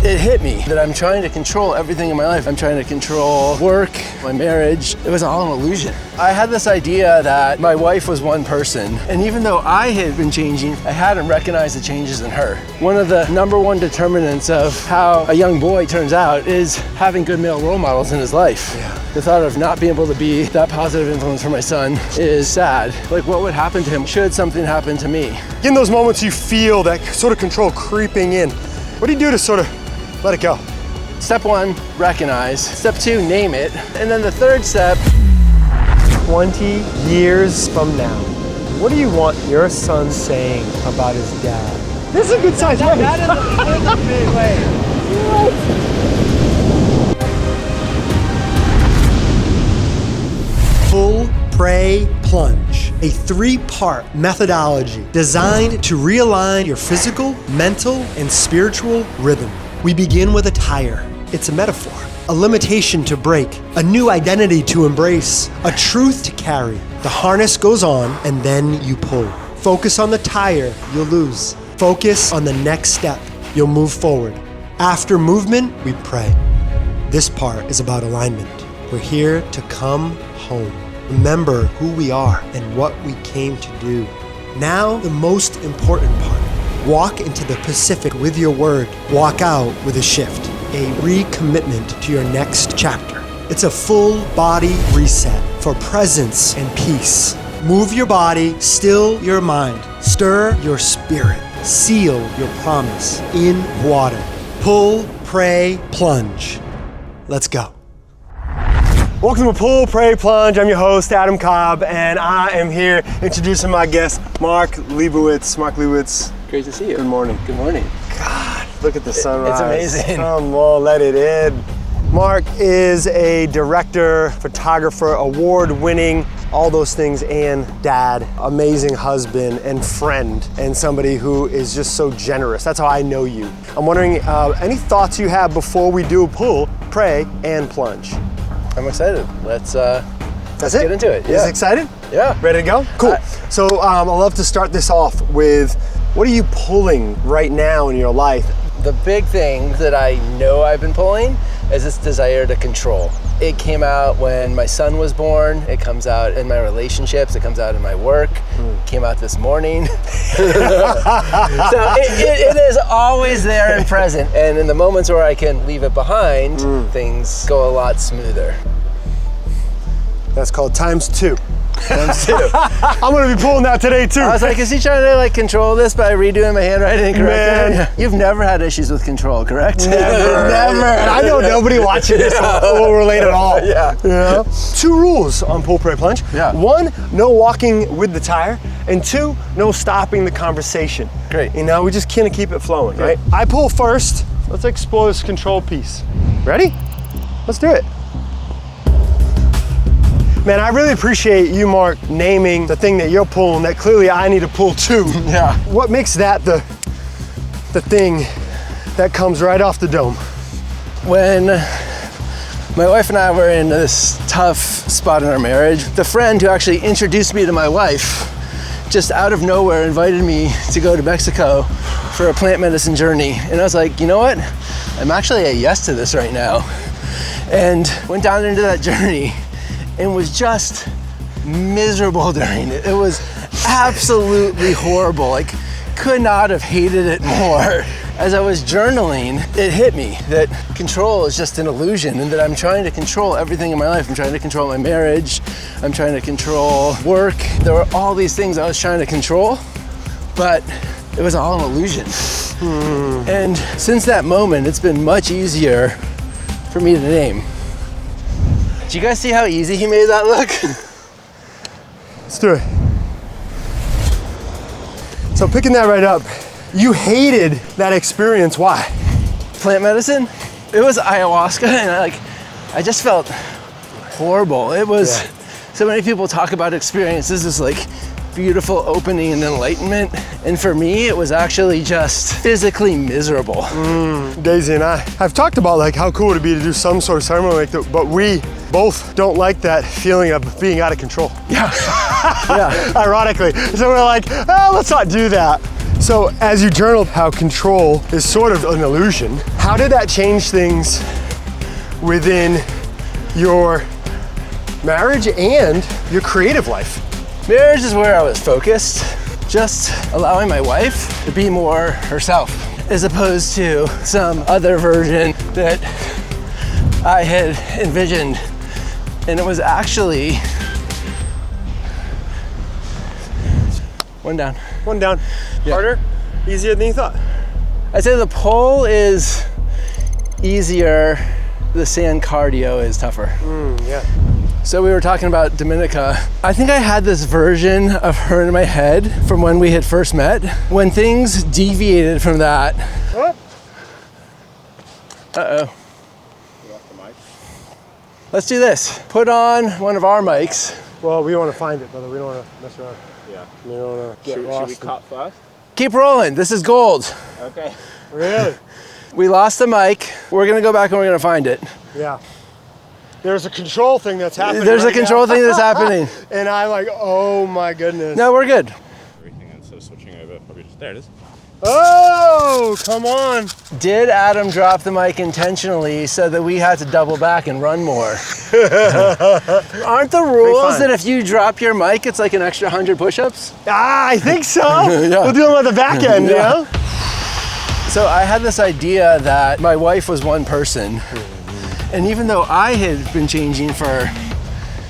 it hit me that I'm trying to control everything in my life. I'm trying to control work, my marriage. It was all an illusion. I had this idea that my wife was one person, and even though I had been changing, I hadn't recognized the changes in her. One of the number one determinants of how a young boy turns out is having good male role models in his life. Yeah. The thought of not being able to be that positive influence for my son is sad. Like, what would happen to him should something happen to me? In those moments you feel that sort of control creeping in, what do you do to sort of let it go? Step one, recognize. Step two, name it. And then the third step, 20 years from now, what do you want your son saying about his dad? This is a good size race. That is a big way. Pull, pray, plunge. A 3-part methodology designed to realign your physical, mental, and spiritual rhythm. We begin with a tire. It's a metaphor, a limitation to break, a new identity to embrace, a truth to carry. The harness goes on and then you pull. Focus on the tire, you'll lose. Focus on the next step, you'll move forward. After movement, we pray. This part is about alignment. We're here to come home. Remember who we are and what we came to do. Now, the most important part. Walk into the Pacific with your word. Walk out with a shift, a recommitment to your next chapter. It's a full body reset for presence and peace. Move your body, still your mind, stir your spirit, seal your promise in water. Pull, pray, plunge. Let's go. Welcome to Pull, Pray, Plunge. I'm your host, Adam Cobb, and I am here introducing my guest, Mark Leibowitz. Mark Leibowitz. Great to see you. Good morning. Good morning. God, look at the sunrise. It's amazing. Come on, let it in. Mark is a director, photographer, award-winning, all those things, and dad, amazing husband and friend, and somebody who is just so generous. That's how I know you. I'm wondering, any thoughts you have before we do pull, pray, and plunge? I'm excited. Let's get into it. You excited? Yeah. Ready to go? Cool. So I'd love to start this off with, what are you pulling right now in your life? The big thing that I know I've been pulling is this desire to control. It came out when my son was born. It comes out in my relationships. It comes out in my work. It came out this morning. So it is always there and present. And in the moments where I can leave it behind, things go a lot smoother. That's called times 2. Times 2. I'm gonna be pulling that today too. I was like, is he trying to control this by redoing my handwriting and correcting it? You've never had issues with control, correct? Never. Never. And I know nobody watching this will relate at all. Yeah. Yeah. 2 rules on Pull, Pray, Plunge. Yeah. 1, no walking with the tire. And 2, no stopping the conversation. Great. We just kind of keep it flowing, right? I pull first. Let's explore this control piece. Ready? Let's do it. Man, I really appreciate you, Mark, naming the thing that you're pulling that clearly I need to pull too. Yeah. What makes that the thing that comes right off the dome? When my wife and I were in this tough spot in our marriage, the friend who actually introduced me to my wife just out of nowhere invited me to go to Mexico for a plant medicine journey. And I was like, you know what? I'm actually a yes to this right now. And went down into that journey and was just miserable during it. It was absolutely horrible. Could not have hated it more. As I was journaling, it hit me that control is just an illusion and that I'm trying to control everything in my life. I'm trying to control my marriage. I'm trying to control work. There were all these things I was trying to control, but it was all an illusion. And since that moment, it's been much easier for me to name. Do you guys see how easy he made that look? Let's do it. So picking that right up, you hated that experience. Why? Plant medicine? It was ayahuasca, and I just felt horrible. It was, so many people talk about experiences, this beautiful opening and enlightenment. And for me, it was actually just physically miserable. Daisy and I have talked about how cool it would be to do some sort of ceremony like that, but we both don't like that feeling of being out of control. Yeah. Ironically. So we're like, let's not do that. So as you journaled how control is sort of an illusion, how did that change things within your marriage and your creative life? Marriage is where I was focused, just allowing my wife to be more herself, as opposed to some other version that I had envisioned. And it was actually one down. One down. Yeah. Harder? Easier than you thought? I'd say the pull is easier, the sand cardio is tougher. Yeah. So we were talking about Dominica. I think I had this version of her in my head from when we had first met. When things deviated from that. What? Uh-oh. Let's do this. Put on one of our mics. Well, we want to find it, brother. We don't want to mess around. Yeah. We don't want to get lost. Should we cut first? Keep rolling. This is gold. Okay. Really? We lost the mic. We're going to go back and we're going to find it. Yeah. There's a control thing that's happening. There's a control thing that's happening. And I'm like, oh my goodness. No, we're good. Everything instead of switching over, probably just there it is. Oh, come on. Did Adam drop the mic intentionally so that we had to double back and run more? Aren't the rules that if you drop your mic, it's like an extra 100 push-ups? I think so. Yeah. We'll do them at the back end, you know? So I had this idea that my wife was one person. And even though I had been changing for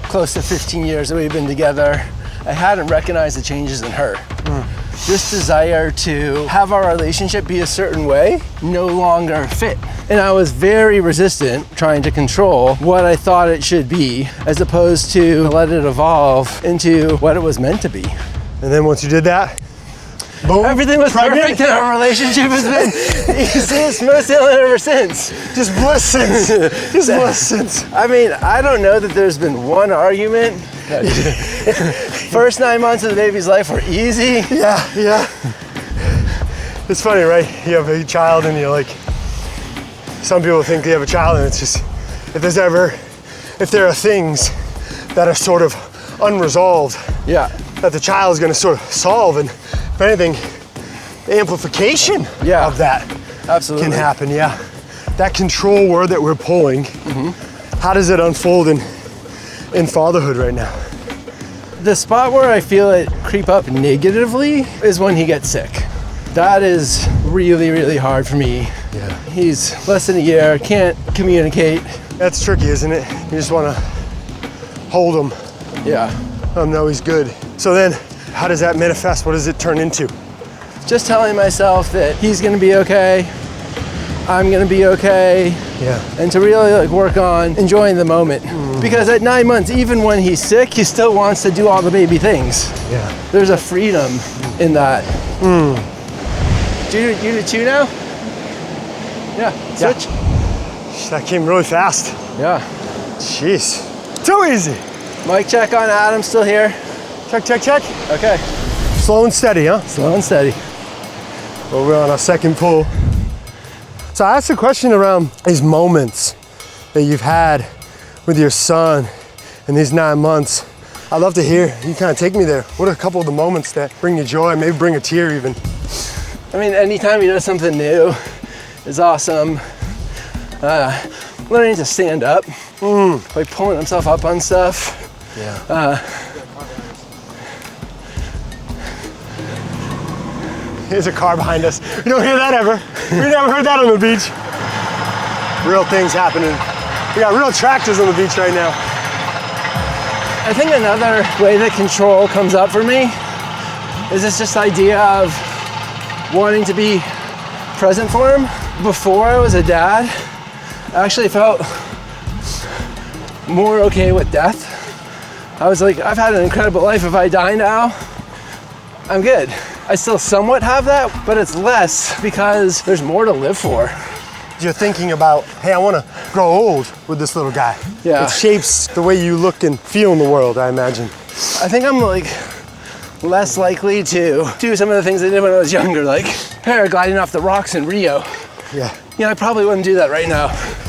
close to 15 years that we've been together, I hadn't recognized the changes in her. This desire to have our relationship be a certain way no longer fit. And I was very resistant trying to control what I thought it should be, as opposed to let it evolve into what it was meant to be. And then once you did that, boom. Everything was perfect and our relationship has been easiest, most sailing ever since. Just bliss since. Just bliss since. I mean, I don't know that there's been one argument. First 9 months of the baby's life were easy. Yeah, yeah. It's funny, right? You have a child and you're like, some people think they have a child and it's just, if there are things that are sort of unresolved, Yeah. that the child is gonna sort of solve, and if anything, the amplification of that Absolutely. can happen, yeah. That control word that we're pulling, how does it unfold in fatherhood right now? The spot where I feel it creep up negatively is when he gets sick. That is really, really hard for me. Yeah. He's less than a year, can't communicate. That's tricky, isn't it? You just wanna hold him, Yeah. let him know he's good. So then, how does that manifest? What does it turn into? Just telling myself that he's gonna be okay, I'm gonna be okay, Yeah. and to really work on enjoying the moment. Because at 9 months, even when he's sick, he still wants to do all the baby things. Yeah. There's a freedom in that. You do 2 now? Yeah, switch. That came really fast. Yeah. Jeez. Too easy. Mic check on Adam, still here. Check, check, check. Okay. Slow and steady, huh? Slow and steady. Well, we're on our second pull. So I asked a question around these moments that you've had with your son in these 9 months. I'd love to hear you kind of take me there. What are a couple of the moments that bring you joy, maybe bring a tear even? I mean, anytime he does something new is awesome. Learning to stand up, like pulling himself up on stuff. Yeah. There's a car behind us. You don't hear that ever. We never heard that on the beach. Real things happening. We got real tractors on the beach right now. I think another way that control comes up for me is this idea of wanting to be present for him. Before I was a dad, I actually felt more okay with death. I was like, I've had an incredible life. If I die now, I'm good. I still somewhat have that, but it's less because there's more to live for. You're thinking about, hey, I want to grow old with this little guy. Yeah. It shapes the way you look and feel in the world, I imagine. I think I'm less likely to do some of the things I did when I was younger, like paragliding off the rocks in Rio. Yeah. Yeah, I probably wouldn't do that right now.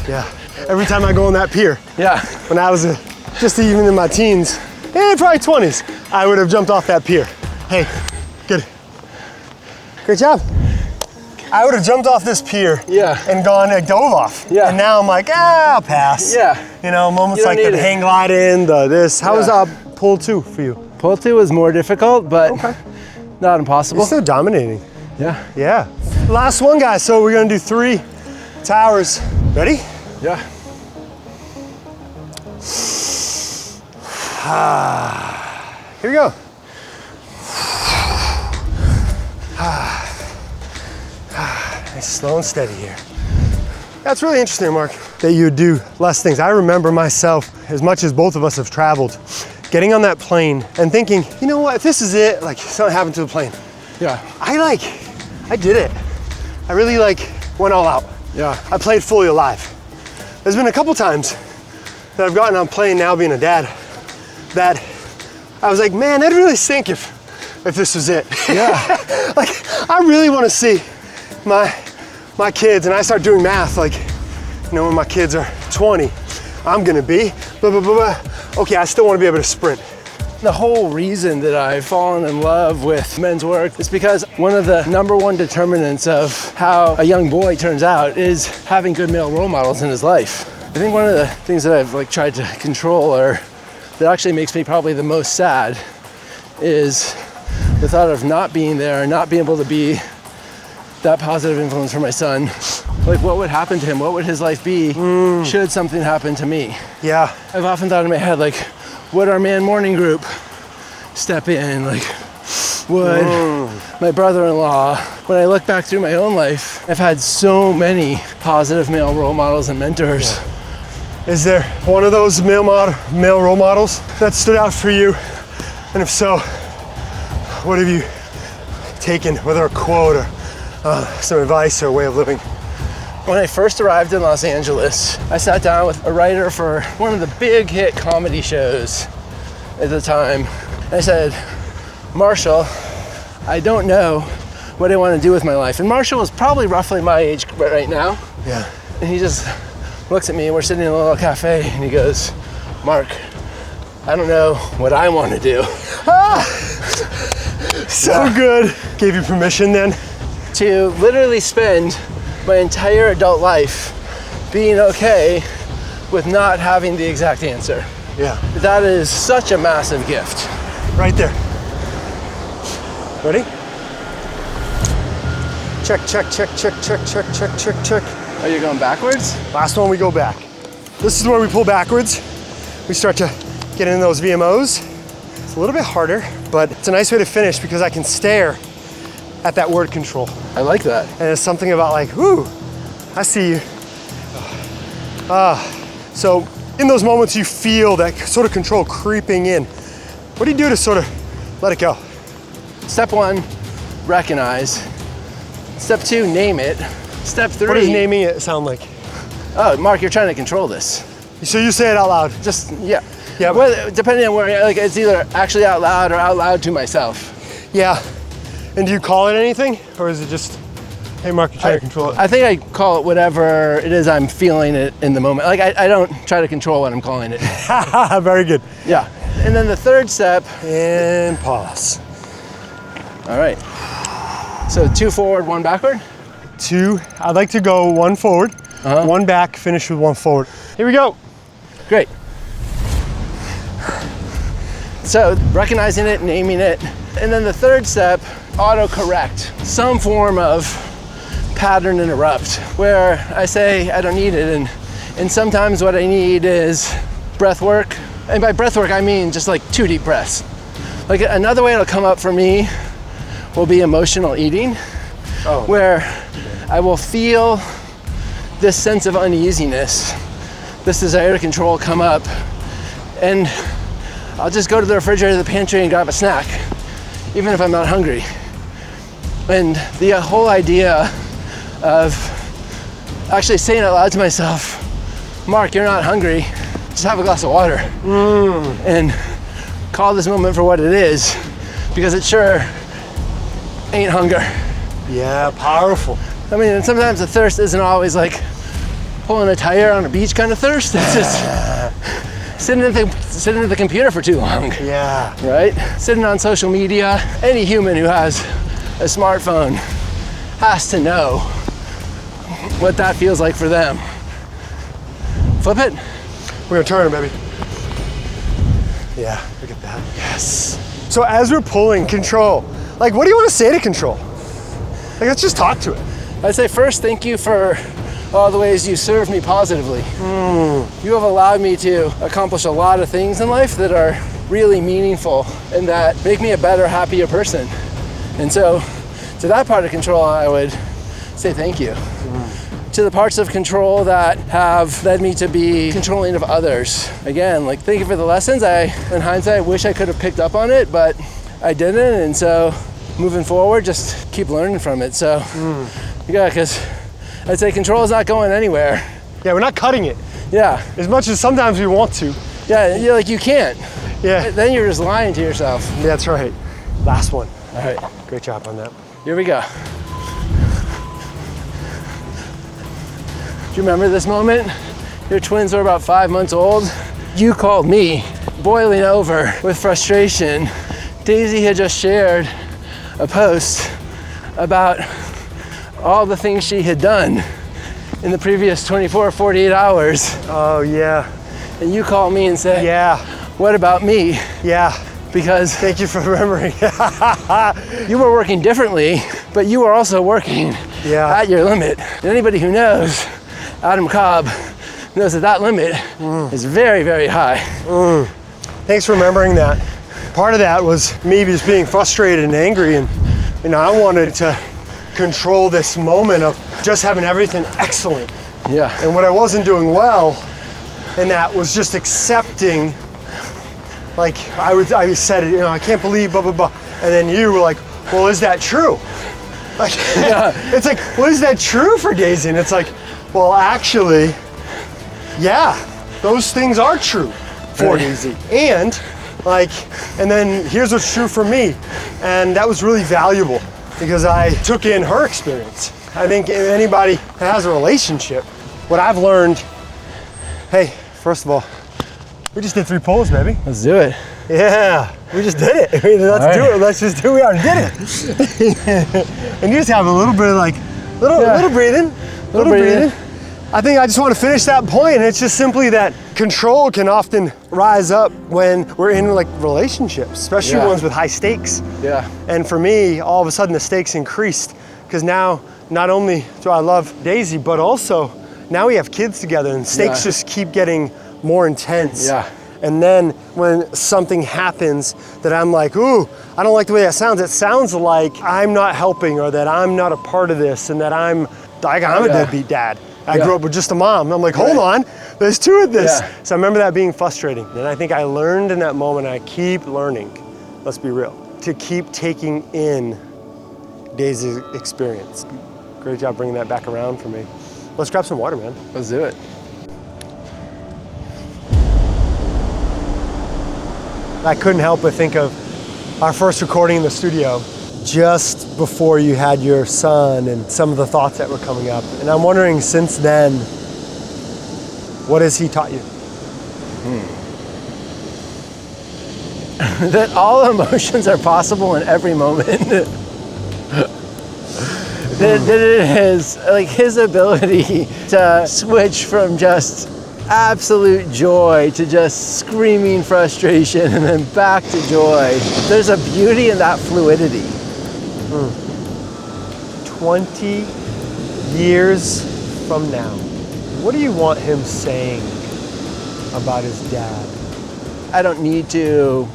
Yeah. Every time I go on that pier, Yeah. when I was just even in my teens, probably 20s, I would have jumped off that pier. Hey, good. Great job. I would have jumped off this pier and gone and dove off. Yeah. And now I'm like, I'll pass. Yeah. You know, moments like the hang glide in, this. How was pull 2 for you? Pull 2 was more difficult, but not impossible. You're still dominating. Yeah. Yeah. Last one, guys. So we're gonna do 3 towers. Ready? Yeah. Here we go. Nice, slow and steady here. That's really interesting, Mark, that you do less things. I remember myself, as much as both of us have traveled, getting on that plane and thinking, you know what, if this is it, like something happened to the plane. Yeah. I did it. I really went all out. Yeah. I played fully alive. There's been a couple times that I've gotten on a plane now being a dad that I was like, man, that'd really stink if this was it. Yeah. I really want to see my kids, and I start doing math, when my kids are 20, I'm gonna be blah, blah, blah, blah. Okay, I still want to be able to sprint. The whole reason that I've fallen in love with men's work is because one of the #1 determinants of how a young boy turns out is having good male role models in his life. I think one of the things that I've tried to control, or that actually makes me probably the most sad, is the thought of not being there and not being able to be that positive influence for my son. What would happen to him? What would his life be should something happen to me? Yeah. I've often thought in my head, would our man morning group step in? Would my brother-in-law? When I look back through my own life, I've had so many positive male role models and mentors. Yeah. Is there one of those male role models that stood out for you? And if so, what have you taken, whether a quote or some advice or a way of living? When I first arrived in Los Angeles, I sat down with a writer for one of the big hit comedy shows at the time. I said, Marshall, I don't know what I want to do with my life. And Marshall was probably roughly my age right now. Yeah. And he just looks at me, and we're sitting in a little cafe, and he goes, Mark, I don't know what I want to do. So good. Gave you permission then? To literally spend my entire adult life being okay with not having the exact answer. Yeah. That is such a massive gift. Right there. Ready? Check, check, check, check, check, check, check, check, check. Are you going backwards? Last one, we go back. This is where we pull backwards. We start to get into those VMOs. It's a little bit harder, but it's a nice way to finish because I can stare at that word control. I like that. And it's something about whoo, I see you. So in those moments you feel that sort of control creeping in. What do you do to sort of let it go? Step 1, recognize. Step 2, name it. Step 3. What does naming it sound like? Oh, Mark, you're trying to control this. So you say it out loud? Just, yeah. Yeah. Well, depending on where, it's either actually out loud or out loud to myself. Yeah. And do you call it anything? Or is it just, hey, Mark, you're trying to control it? I think I call it whatever it is I'm feeling it in the moment. I don't try to control what I'm calling it. Very good. Yeah. And then the third step. And pause. All right. So 2 forward, 1 backward? 2, I'd like to go 1 forward, 1 back, finish with 1 forward. Here we go. Great. So recognizing it, naming it. And then the third step, auto-correct. Some form of pattern interrupt where I say I don't need it. And sometimes what I need is breath work. And by breath work, I mean just 2 deep breaths. Another way it'll come up for me will be emotional eating, where I will feel this sense of uneasiness, this desire to control come up, and I'll just go to the refrigerator, the pantry, and grab a snack, even if I'm not hungry. And the whole idea of actually saying out loud to myself, Mark, you're not hungry, just have a glass of water. And call this moment for what it is, because it sure ain't hunger. Yeah, powerful. I mean, and sometimes the thirst isn't always pulling a tire on a beach kind of thirst. It's just sitting at the computer for too long. Yeah. Right? Sitting on social media. Any human who has a smartphone has to know what that feels like for them. Flip it. We're gonna turn it, baby. Yeah, look at that. Yes. So as we're pulling control, like what do you want to say to control? Like let's just talk to it. I'd say first, thank you for all the ways you served me positively. You have allowed me to accomplish a lot of things in life that are really meaningful and that make me a better, happier person. And so to that part of control, I would say thank you. To the parts of control that have led me to be controlling of others. Again, like thank you for the lessons. In hindsight, I wish I could have picked up on it, but I didn't. And so moving forward, just keep learning from it. So yeah, because I'd say control is not going anywhere. Yeah, we're not cutting it. Yeah. As much as sometimes we want to. Yeah, you're like, you can't. Yeah. Then you're just lying to yourself. Yeah, that's right. Last one. All right. Great job on that. Here we go. Do you remember this moment? Your twins were about 5 months old. You called me, boiling over with frustration. Daisy had just shared a post about all the things she had done in the previous 24 or 48 hours. Oh, yeah. And you called me and said, Yeah. what about me? Yeah. Because Thank you for remembering. you were working differently, but you were also working at your limit. And anybody who knows Adam Cobb knows that limit is very, very high. Thanks for remembering that. Part of that was me just being frustrated and angry, and I wanted to control this moment of just having everything excellent. Yeah. And what I wasn't doing well, and that was just accepting, like I said it, I can't believe blah, blah, blah. And then you were like, well, is that true? Like, it's like, well, is that true for Daisy? And it's like, well, actually, yeah, those things are true for Daisy. And then here's what's true for me. And that was really valuable because I took in her experience. I think if anybody that has a relationship, what I've learned, hey, first of all, we just did 3 pulls, baby. Let's do it. Yeah, we just did it. Let's do it. Let's just do it. We already did it. And you just have a little bit of little breathing. Little breathing. I think I just want to finish that point, and it's just simply that control can often rise up when we're in relationships, especially ones with high stakes. Yeah. And for me, all of a sudden the stakes increased because now not only do I love Daisy, but also now we have kids together, and stakes just keep getting more intense. Yeah. And then when something happens that I'm like, ooh, I don't like the way that sounds. It sounds like I'm not helping, or that I'm not a part of this, and that I'm a deadbeat dad. I grew up with just a mom. I'm like, hold on, there's 2 of this. Yeah. So I remember that being frustrating. And I think I learned in that moment, I keep learning, let's be real, to keep taking in Daisy's experience. Great job bringing that back around for me. Let's grab some water, man. Let's do it. I couldn't help but think of our first recording in the studio just before you had your son and some of the thoughts that were coming up. And I'm wondering, since then, what has he taught you? That all emotions are possible in every moment. that it is like his ability to switch from just absolute joy to just screaming frustration and then back to joy. There's a beauty in that fluidity. 20 years from now, what do you want him saying about his dad? I don't need to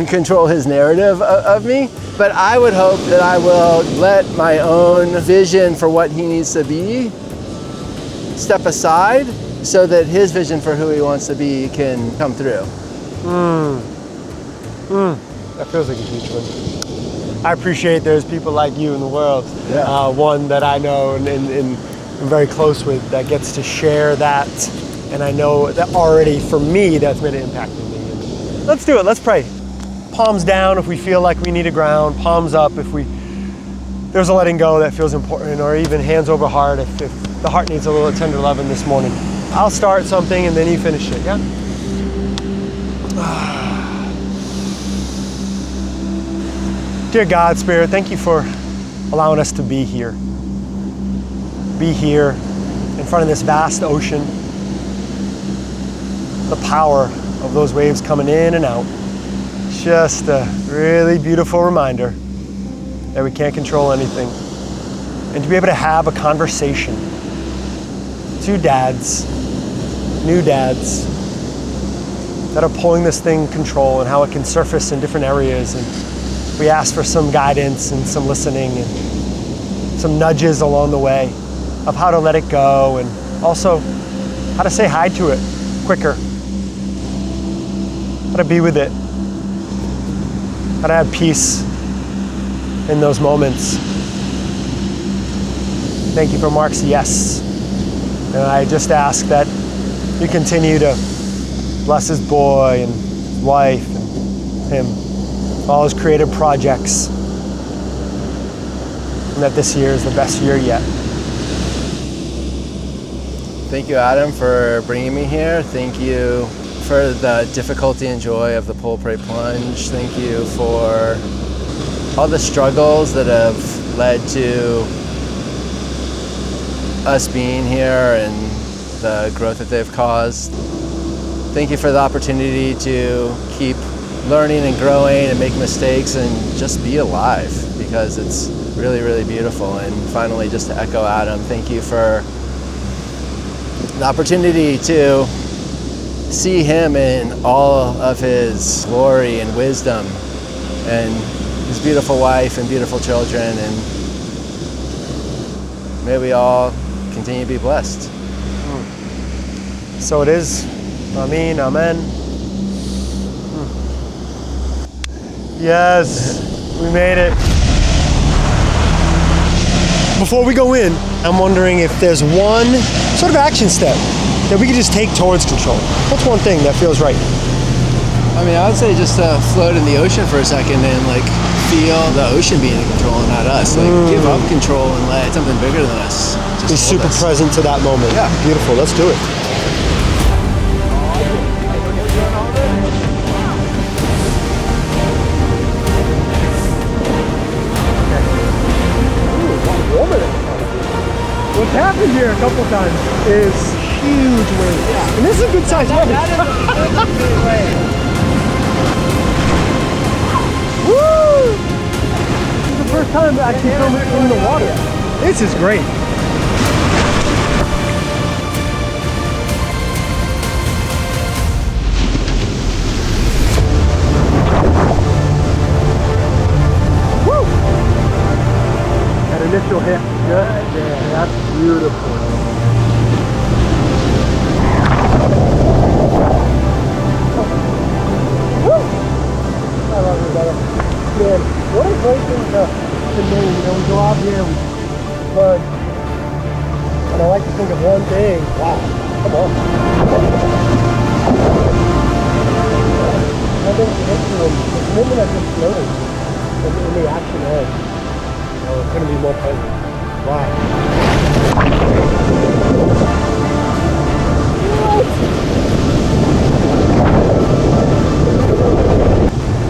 control his narrative of me, but I would hope that I will let my own vision for what he needs to be step aside so that his vision for who he wants to be can come through. That feels like a huge one. I appreciate there's people like you in the world. One that I know and am very close with that gets to share that. And I know that already for me, that's made an impact on me. Let's do it, let's pray. Palms down if we feel like we need a ground, palms up if there's a letting go that feels important, or even hands over heart if the heart needs a little tender loving this morning. I'll start something and then you finish it, yeah? Dear God, Spirit, thank you for allowing us to be here. Be here in front of this vast ocean. The power of those waves coming in and out. Just a really beautiful reminder that we can't control anything. And to be able to have a conversation. Two dads, new dads, that are pulling this thing control and how it can surface in different areas. And we ask for some guidance and some listening and some nudges along the way of how to let it go and also how to say hi to it quicker. How to be with it. How to have peace in those moments. Thank you for Mark's yes. And I just ask that you continue to bless his boy and his wife and him, all his creative projects, and that this year is the best year yet. Thank you, Adam, for bringing me here. Thank you for the difficulty and joy of the pull, pray, plunge. Thank you for all the struggles that have led to us being here and the growth that they've caused. Thank you for the opportunity to keep learning and growing and make mistakes and just be alive, because it's really, really beautiful. And finally, just to echo Adam, thank you for the opportunity to see him in all of his glory and wisdom, and his beautiful wife and beautiful children, and may we all continue to be blessed. So it is. Amen, amen. Yes, we made it. Before we go in, I'm wondering if there's one sort of action step that we could just take towards control. What's one thing that feels right? I mean, I would say just float in the ocean for a second and like feel the ocean being in control and not us. Like give up control and let something bigger than us just be super us. present to that moment. Yeah. Beautiful, let's do it. What's happened here a couple times is huge waves. Yeah. And this is a good size wave. That is a big wave. Woo! This is the first time I actually film it in the water. This is great. Woo! That initial hit, good. Yeah, that's beautiful. Woo! I love it, brother. Man, what a great thing to name. You know, we go out here, we plunge, and I like to think of one thing. Wow, come on. One thing to hit to him, the commitment of just floating in the action ahead. You know, it's going to be more present. Wow.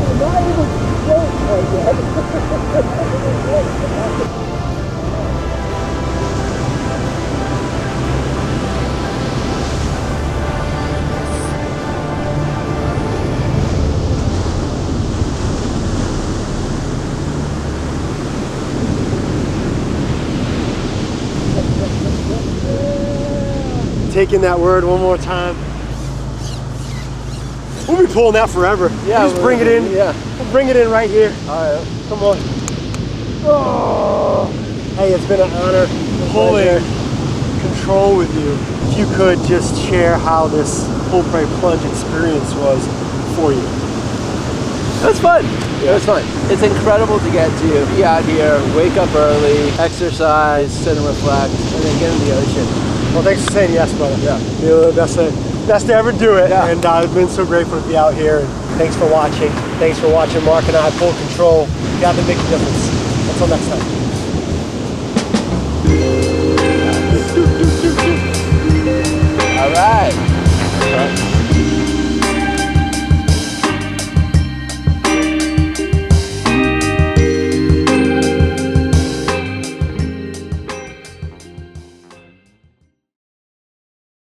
I'm not able to float right yet. Taking that word one more time. We'll be pulling that forever. Yeah, just bring it in. Yeah, we'll bring it in right here. All right, come on. Oh, hey, it's been an honor pulling control with you. If you could just share how this pull, pray, plunge experience was for you. It was fun. Yeah. It was fun. It's incredible to get to be out here, wake up early, exercise, sit and reflect, and then get in the ocean. Well, thanks for saying yes, brother. Yeah. You're the best to ever do it. Yeah. And I've been so grateful to be out here. And thanks for watching. Thanks for watching Mark and I pull control. You got to make a difference. Until next time.